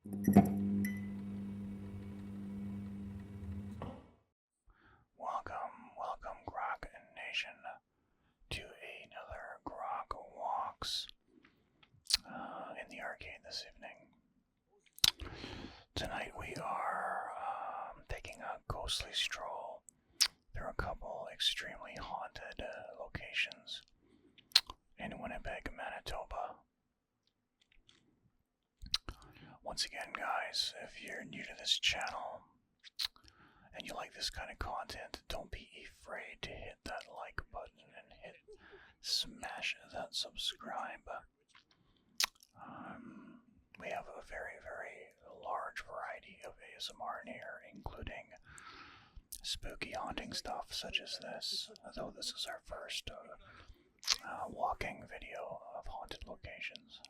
Welcome, Grocknation, to another Grock Walks in the arcade this evening. Tonight we are taking a ghostly stroll through a couple extremely haunted locations in Winnipeg, Manitoba. Once again, guys, if you're new to this channel and you like this kind of content, don't be afraid to hit that like button and smash that subscribe. We have a very, very large variety of ASMR in here, including spooky haunting stuff such as this, though this is our first walking video of haunted locations.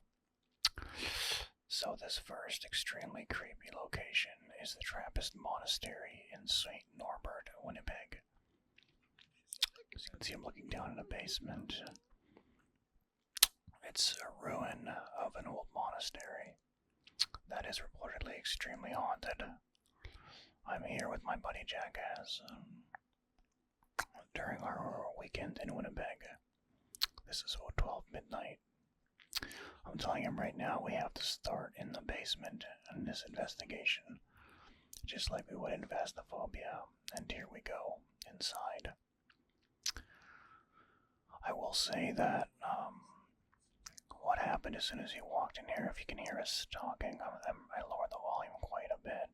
So this first extremely creepy location is the Trappist Monastery in St Norbert, Winnipeg. As you can see, I'm looking down in a basement. It's a ruin of an old monastery that is reportedly extremely haunted. I'm here with my buddy Jackass during our weekend in Winnipeg. This is 12 midnight. I'm telling him right now we have to start in the basement in this investigation, just like we would in Phasmophobia, and here we go, inside. I will say that what happened as soon as he walked in here, if you can hear us talking, I lowered the volume quite a bit.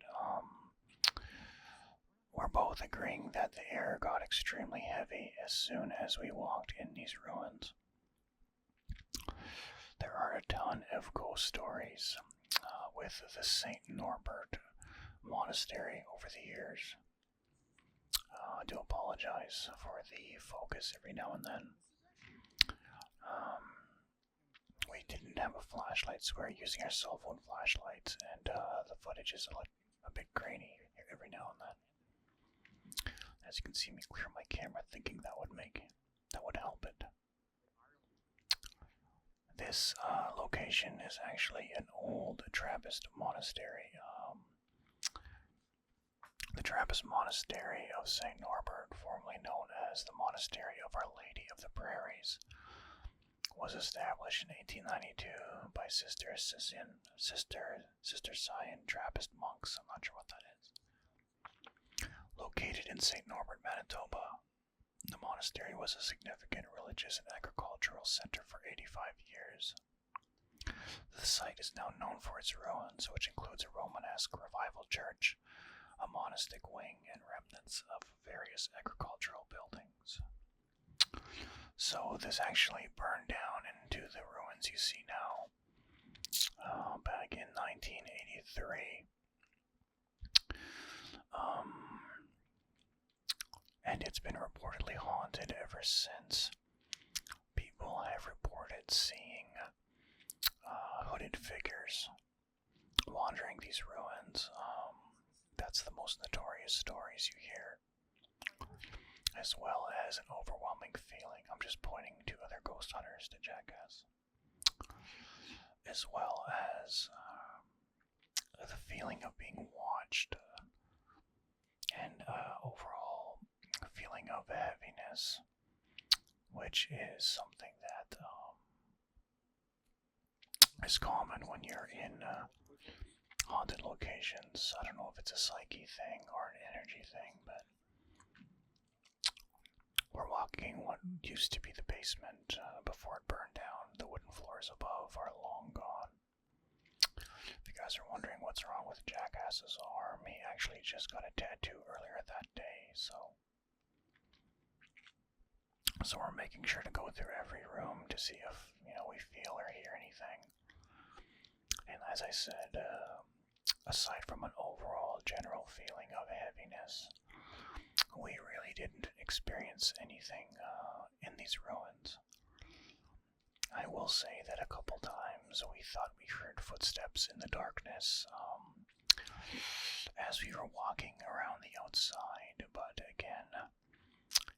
We're both agreeing that the air got extremely heavy as soon as we walked in these ruins. There are a ton of ghost stories with the St Norbert Monastery over the years. I do apologize for the focus every now and then. We didn't have a flashlight, so we're using our cell phone flashlights, and the footage is a bit grainy every now and then. As you can see me clear my camera, thinking that would help it. This location is actually an old Trappist monastery. The Trappist Monastery of St Norbert, formerly known as the Monastery of Our Lady of the Prairies, was established in 1892 by Sister Cyan Trappist monks. I'm not sure what that is. Located in St Norbert, Manitoba, the monastery was a significant religious and agricultural center for 85 years. The site is now known for its ruins, which includes a Romanesque revival church, a monastic wing, and remnants of various agricultural buildings. So this actually burned down into the ruins you see now back in 1983. And it's been reportedly haunted ever since. People have reported seeing hooded figures wandering these ruins. That's the most notorious stories you hear, as well as an overwhelming feeling. I'm just pointing to other ghost hunters to Jackass. As well as the feeling of being watched, and overall feeling of heaviness, which is something that is common when you're in haunted locations. I don't know if it's a psyche thing or an energy thing, but we're walking what used to be the basement before it burned down. The wooden floors above are long gone. If you guys are wondering what's wrong with Jackass's arm, he actually just got a tattoo earlier that day, so we're making sure to go through every room to see if, we feel or hear anything. And as I said, aside from an overall general feeling of heaviness, we really didn't experience anything in these ruins. I will say that a couple times we thought we heard footsteps in the darkness as we were walking around the outside, but again,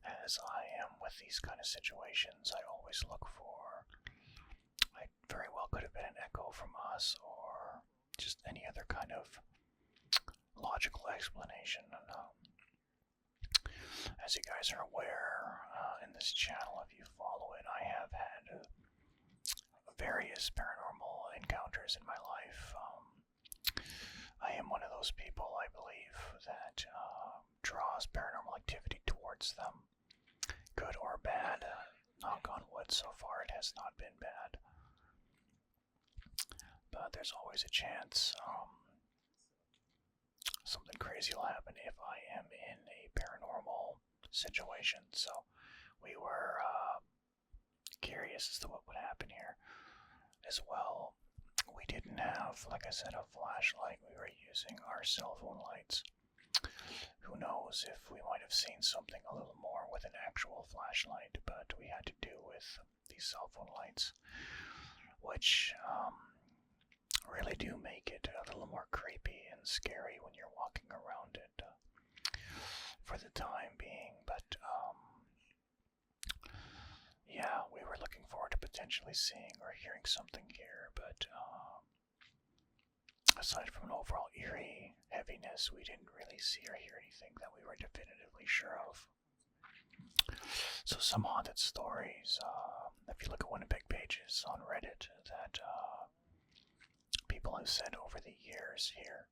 as I am with these kind of situations, I always look for, I very well could have been an echo from us or just any other kind kind of logical explanation. And, as you guys are aware, in this channel, if you follow it, I have had various paranormal encounters in my life. I am one of those people, I believe, that draws paranormal activity towards them, good or bad. Knock on wood, so far it has not been bad. But there's always a chance something crazy will happen if I am in a paranormal situation. So we were curious as to what would happen here as well. We didn't have, like I said, a flashlight. We were using our cell phone lights. Who knows if we might have seen something a little more with an actual flashlight, but we had to do with these cell phone lights, which really do make it a little more creepy and scary when you're walking around it for the time being. But yeah, we were looking forward to potentially seeing or hearing something here, but aside from an overall eerie heaviness, we didn't really see or hear anything that we were definitively sure of. So some haunted stories, if you look at Winnipeg pages on Reddit, that people have said over the years here,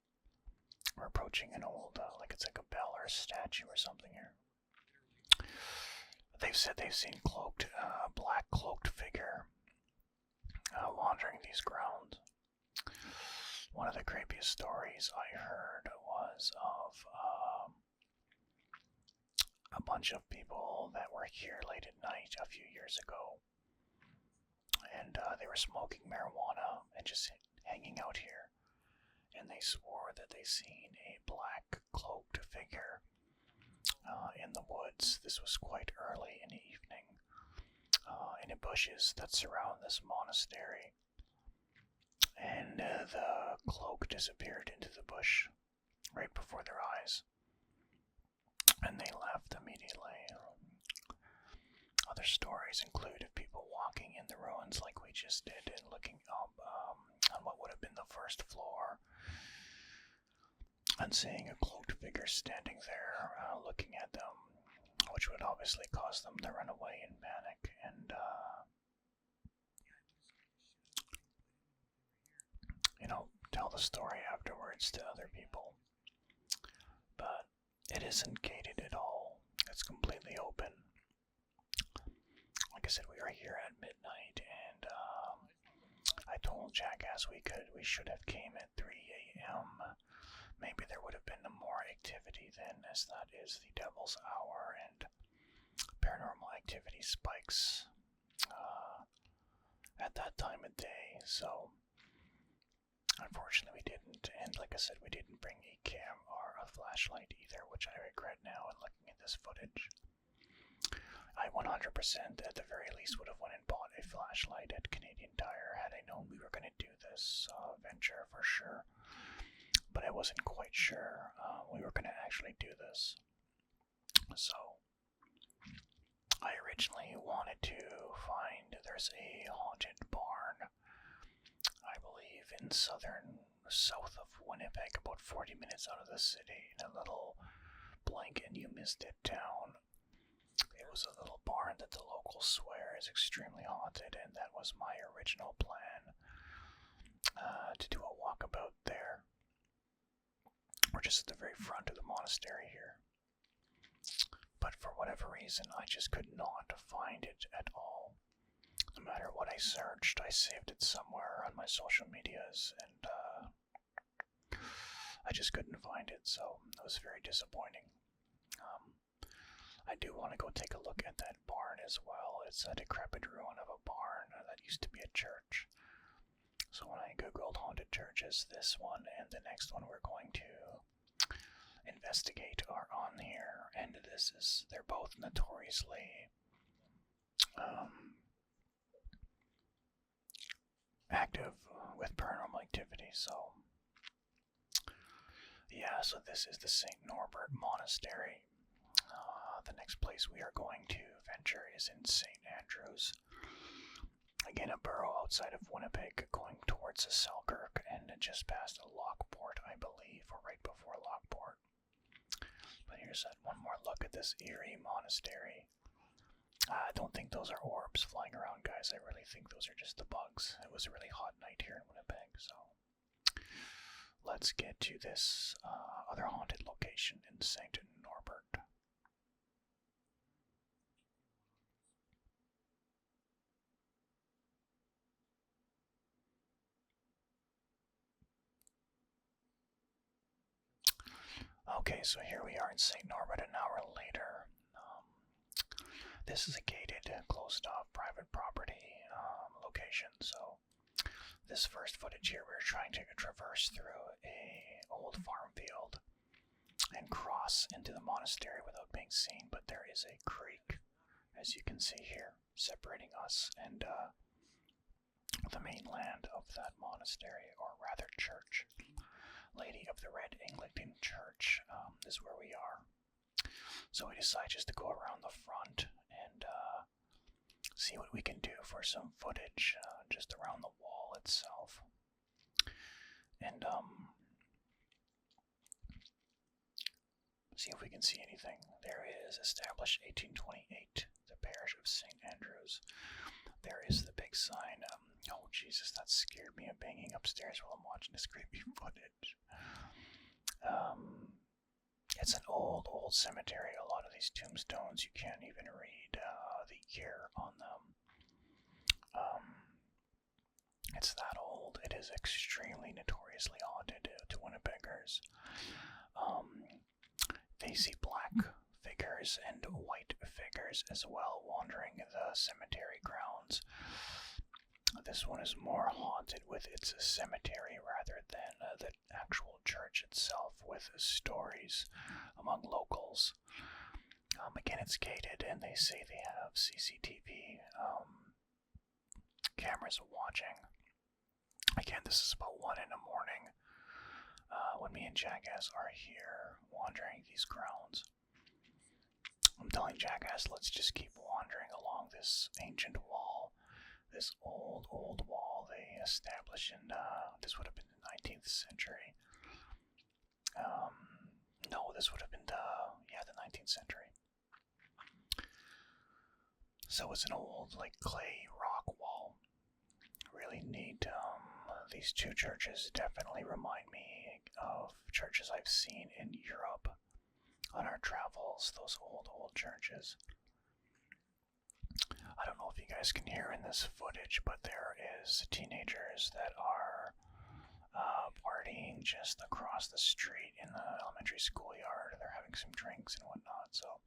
we're approaching an old, like it's like a bell or a statue or something here. They've said they've seen black cloaked figure wandering these grounds. One of the creepiest stories I heard was of a bunch of people that were here late at night a few years ago, and they were smoking marijuana and just hanging out here, and they swore that they seen a black cloaked figure in the woods. This was quite early in the evening, in the bushes that surround this monastery. And the cloak disappeared into the bush right before their eyes, and they left immediately. Other stories include of people walking in the ruins like we just did and looking up on what would have been the first floor and seeing a cloaked figure standing there looking at them, which would obviously cause them to run away in panic and tell the story afterwards to other people. But it isn't gated at all. It's completely open. Like I said, we are here at midnight, and I told Jackass we should have came at 3 a.m. Maybe there would have been more activity then, as that is the devil's hour, and paranormal activity spikes at that time of day. So unfortunately we didn't, and like I said, we didn't bring a cam or a flashlight either, which I regret now in looking at this footage. I 100% at the very least would have went and bought a flashlight at Canadian Tire had I known we were going to do this venture for sure, but I wasn't quite sure we were going to actually do this. So I originally wanted to find, there's a haunted barn, I believe in south of Winnipeg, about 40 minutes out of the city, in a little blank and you missed it town. It was a little barn that the locals swear is extremely haunted, and that was my original plan, to do a walkabout there. We're just at the very front of the monastery here. But for whatever reason, I just could not find it at all. No matter what I searched, I saved it somewhere on my social medias, and I just couldn't find it, so it was very disappointing. I do want to go take a look at that barn as well. It's a decrepit ruin of a barn that used to be a church. So when I googled haunted churches, this one and the next one we're going to investigate are on here, and they're both notoriously active with paranormal activity. So yeah, so this is the St Norbert Monastery. The next place we are going to venture is in St Andrews. Again, a borough outside of Winnipeg, going towards Selkirk and just past Lockport, I for right before Lockport. But here's one more look at this eerie monastery. I don't think those are orbs flying around, guys. I really think those are just the bugs. It was a really hot night here in Winnipeg, so let's get to this other haunted location in St Norbert. Okay, so here we are in St Norbert an hour later. This is a gated, closed-off private property location, so this first footage here we're trying to traverse through a old farm field and cross into the monastery without being seen, but there is a creek, as you can see here, separating us and the mainland of that monastery, or rather church. Lady of the Red Anglican Church is where we are. So we decide just to go around the front and see what we can do for some footage just around the wall itself. And see if we can see anything. There is established 1828, the parish of St. Andrews. There is the big sign. Oh Jesus, that scared me. I'm banging upstairs while I'm watching this creepy footage. It's an old cemetery. A lot of these tombstones, you can't even read the year on them. It's that old. It is extremely notoriously haunted to Winnipeggers. They see black figures and white figures as well wandering the cemetery grounds. This one is more haunted with its cemetery rather than the actual church itself, with stories among locals. Again, it's gated, and they say they have CCTV cameras watching. Again, this is about 1 in the morning when me and Jackass are here wandering these grounds. I'm telling Jackass, let's just keep wandering along this ancient wall. This old wall they established in, this would have been the 19th century. No, this would have been the 19th century. So it's an old, clay rock wall. Really neat. These two churches definitely remind me of churches I've seen in Europe on our travels, those old churches. I don't know if you guys can hear in this footage, but there is teenagers that are partying just across the street in the elementary schoolyard. They're having some drinks and whatnot, so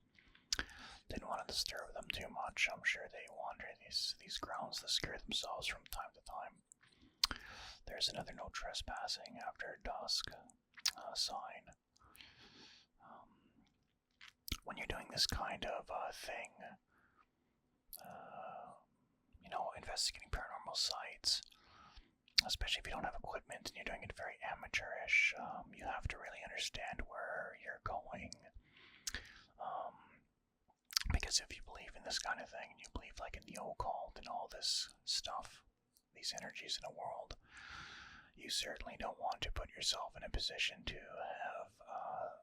didn't want to disturb them too much. I'm sure they wander these grounds to scare themselves from time to time. There's another no trespassing after dusk sign. When you're doing this kind of thing, investigating paranormal sites, especially if you don't have equipment and you're doing it very amateurish, you have to really understand where you're going. Because if you believe in this kind of thing, and you believe in the occult and all this stuff, these energies in the world, you certainly don't want to put yourself in a position to have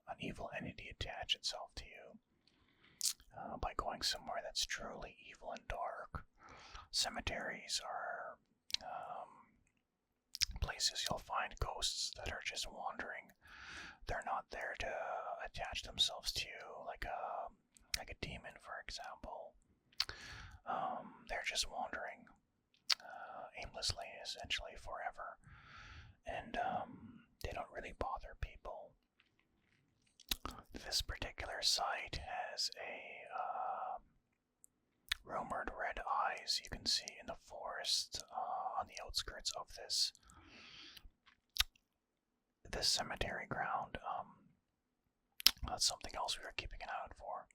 an evil entity attach itself to you by going somewhere that's truly evil and dark. Cemeteries are places you'll find ghosts that are just wandering. They're not there to attach themselves to you like a demon, for example. They're just wandering aimlessly, essentially forever, and they don't really bother people. This particular site has a rumored red eyes you can see in the forest on the outskirts of this cemetery ground. That's something else we were keeping an eye out for.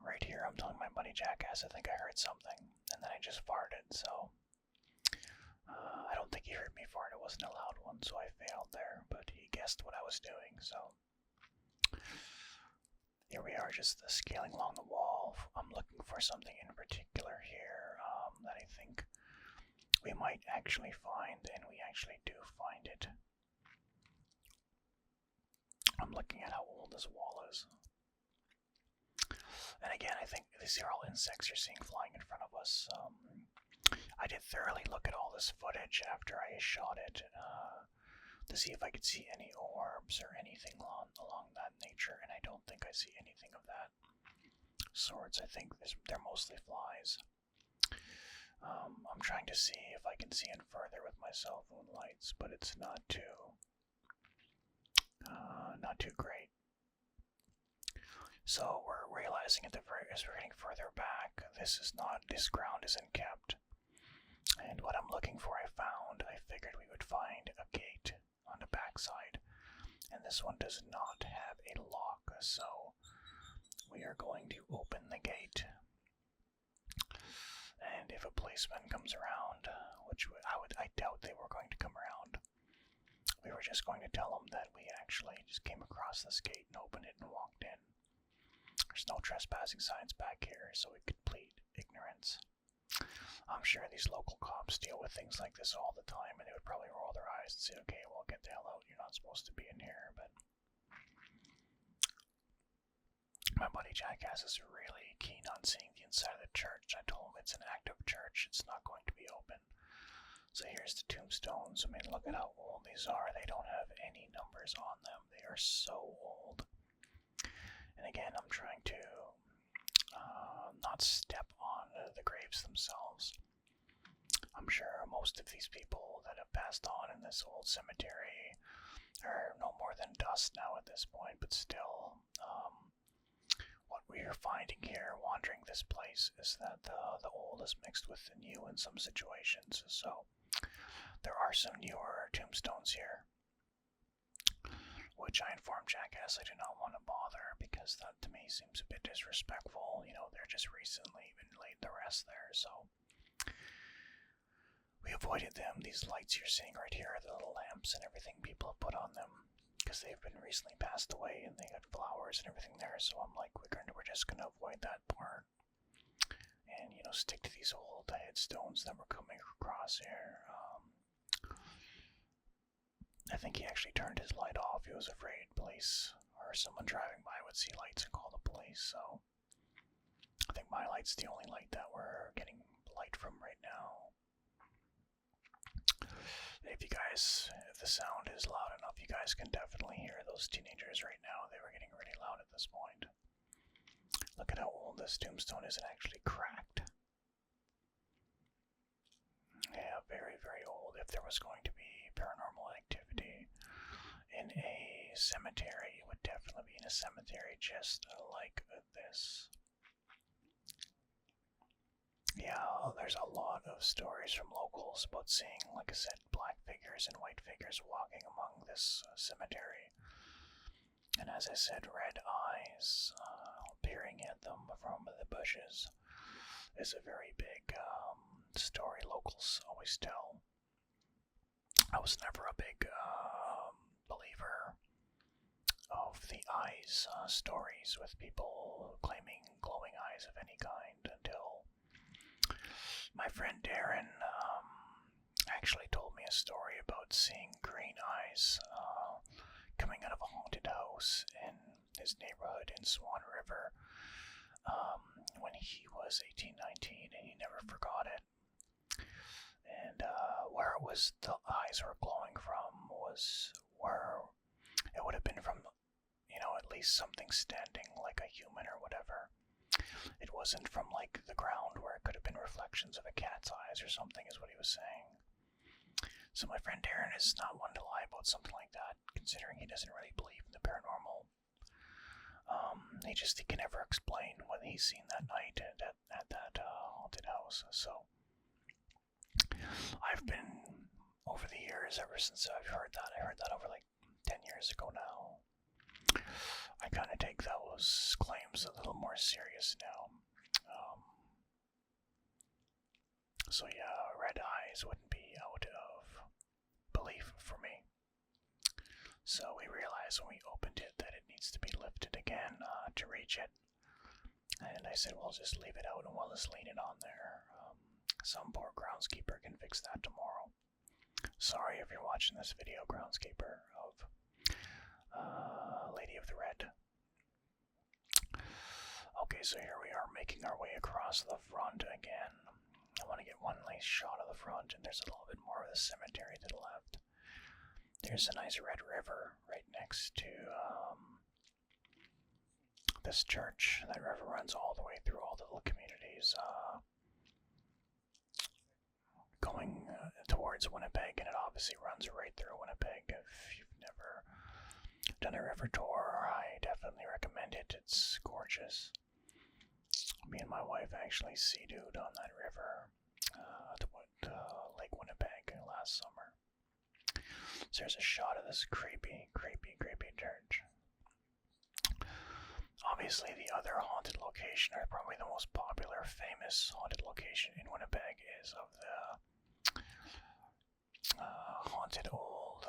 Right here, I'm telling my buddy Jackass I think I heard something, and then I just farted, so I don't think he heard me fart. It wasn't a loud one, so I failed there, but he guessed what I was doing, so here we are, just scaling along the wall. I'm looking for something in particular here that I think we might actually find, and we actually do find it. looking at how old this wall is. And again, I think these are all insects you're seeing flying in front of us. I did thoroughly look at all this footage after I shot it to see if I could see any orbs or anything along that nature, and I don't think I see anything of that sorts. I think they're mostly flies. I'm trying to see if I can see in further with my cell phone lights, but it's not too great. So we're realizing as we're getting further back, this ground isn't kept. And what I'm looking for I figured we would find a gate on the backside. And this one does not have a lock, so we are going to open the gate. And if a policeman comes around, which I doubt they were going to come around, we were just going to tell them that we actually just came across this gate and opened it and walked in. There's no trespassing signs back here, so we could plead ignorance. I'm sure these local cops deal with things like this all the time, and they would probably roll their eyes and say, okay, well, get the hell out, you're not supposed to be in here, but my buddy Jackass is really keen on seeing the inside of the church. I told him it's an active church, it's not going to be open. So here's the tombstones. I mean, look at how old these are. They don't have any numbers on them. They are so old. And again, I'm trying to not step on the graves themselves. I'm sure most of these people that have passed on in this old cemetery are no more than dust now at this point, but still, what we are finding here, wandering this place, is that the old is mixed with the new in some situations. So there are some newer tombstones here, which I informed Jackass I do not want to bother, because that to me seems a bit disrespectful. You know, they're just recently been laid to rest there, so we avoided them. These lights you're seeing right here are the little lamps and everything people have put on them, because they've been recently passed away and they got flowers and everything there, so I'm like, we're just going to avoid that part and, you know, stick to these old headstones that we're coming across here. I think he actually turned his light off. He was afraid police or someone driving by would see lights and call the police, so I think my light's the only light that we're getting light from right now. If the sound is loud enough, you guys can definitely hear those teenagers right now. They were getting really loud at this point. Look at how old this tombstone is. It actually cracked. Yeah, very, very old. If there was going to be paranormal activity in a cemetery, it would definitely be in a cemetery just like this. Yeah, there's a lot of stories from locals about seeing, like I said, black figures and white figures walking among this cemetery. And as I said, red eyes peering at them from the bushes is a very big story locals always tell. I was never a big believer of the eyes stories with people claiming glowing eyes of any kind until my friend Darren actually told me a story about seeing green eyes coming out of a haunted house in his neighborhood in Swan River when he was 18, 19, and he never forgot it. And where it was the eyes were glowing from was where it would have been from, you know, at least something standing like a human or whatever. It wasn't from like the ground where it could have been reflections of a cat's eyes or something, is what he was saying. So my friend Darren is not one to lie about something like that, considering he doesn't really believe in the paranormal. He can never explain what he's seen that night at that haunted house. So I've been, over the years, ever since I heard that over like 10 years ago now, I kind of take those claims a little more serious now. So yeah, red eyes wouldn't be out of belief for me. So we realized when we opened it that it needs to be lifted again to reach it. And I said, well, just leave it out and we'll just lean it on there. Some poor groundskeeper can fix that tomorrow. Sorry if you're watching this video, groundskeeper, of Lady of the Red. Okay, so here we are making our way across the front again. I want to get one nice shot of the front, and there's a little bit more of the cemetery to the left. There's a nice red river right next to this church. That river runs all the way through all the little communities going towards Winnipeg, and it obviously runs right through Winnipeg. If you've never done a river tour, I definitely recommend it. It's gorgeous. Me and my wife actually sea-dooed on that river to Lake Winnipeg last summer. So there's a shot of this creepy church. Obviously, the other haunted location, or probably the most popular, famous haunted location in Winnipeg, is of the haunted old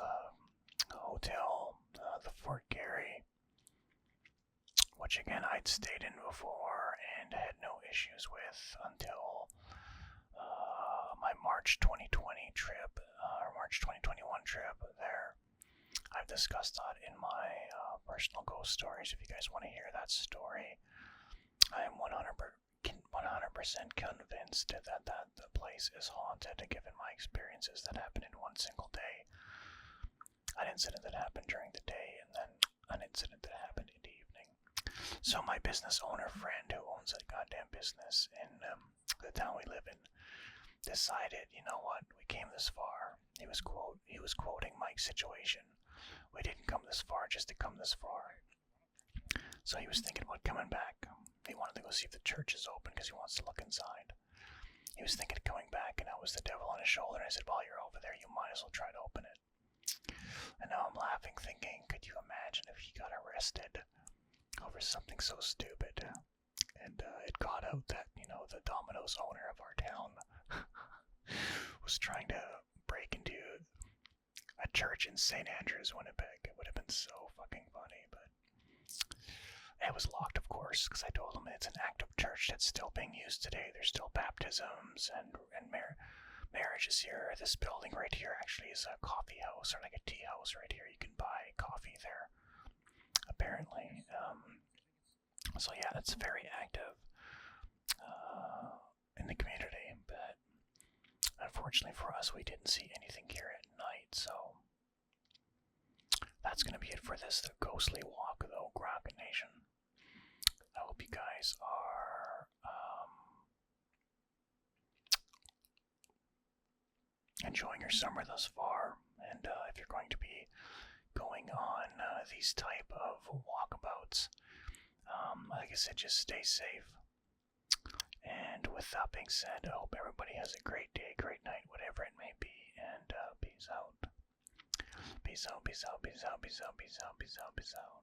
hotel, the Fort Garry, which again I'd stayed in before and had no issues with until my March 2020 trip, or March 2021 trip there. I've discussed that in my personal ghost stories. If you guys want to hear that story, I am 100% convinced that the place is haunted, given my experiences that happened in one single day. An incident that happened during the day, and then an incident that happened in the evening. So my business owner friend, who owns a goddamn business in the town we live in, decided, you know what, we came this far. He was quoting Mike's situation. We didn't come this far just to come this far. So he was thinking about coming back. He wanted to go see if the church is open because he wants to look inside. He was thinking of coming back, and I was the devil on his shoulder. And I said, while you're over there, you might as well try to open it. And now I'm laughing, thinking, could you imagine if he got arrested over something so stupid? And it got out that, the Domino's owner of our town was trying to break into a church in St. Andrews, Winnipeg. It would have been so fucking funny, but it was locked, of course, because I told him it's an active church that's still being used today. There's still baptisms and marriages here. This building right here actually is a coffee house, or like a tea house right here. You can buy coffee there, apparently. So yeah, it's very active in the community, but unfortunately for us, we didn't see anything here at night, so that's going to be it for this, the ghostly walk, though, Grocknation. I hope you guys are enjoying your summer thus far, and if you're going to be going on these type of walkabouts, like I said, just stay safe. And with that being said, I hope everybody has a great day, great night, whatever it may be, and peace out. Peace out, peace out, peace out, peace out, peace out, peace out, peace out.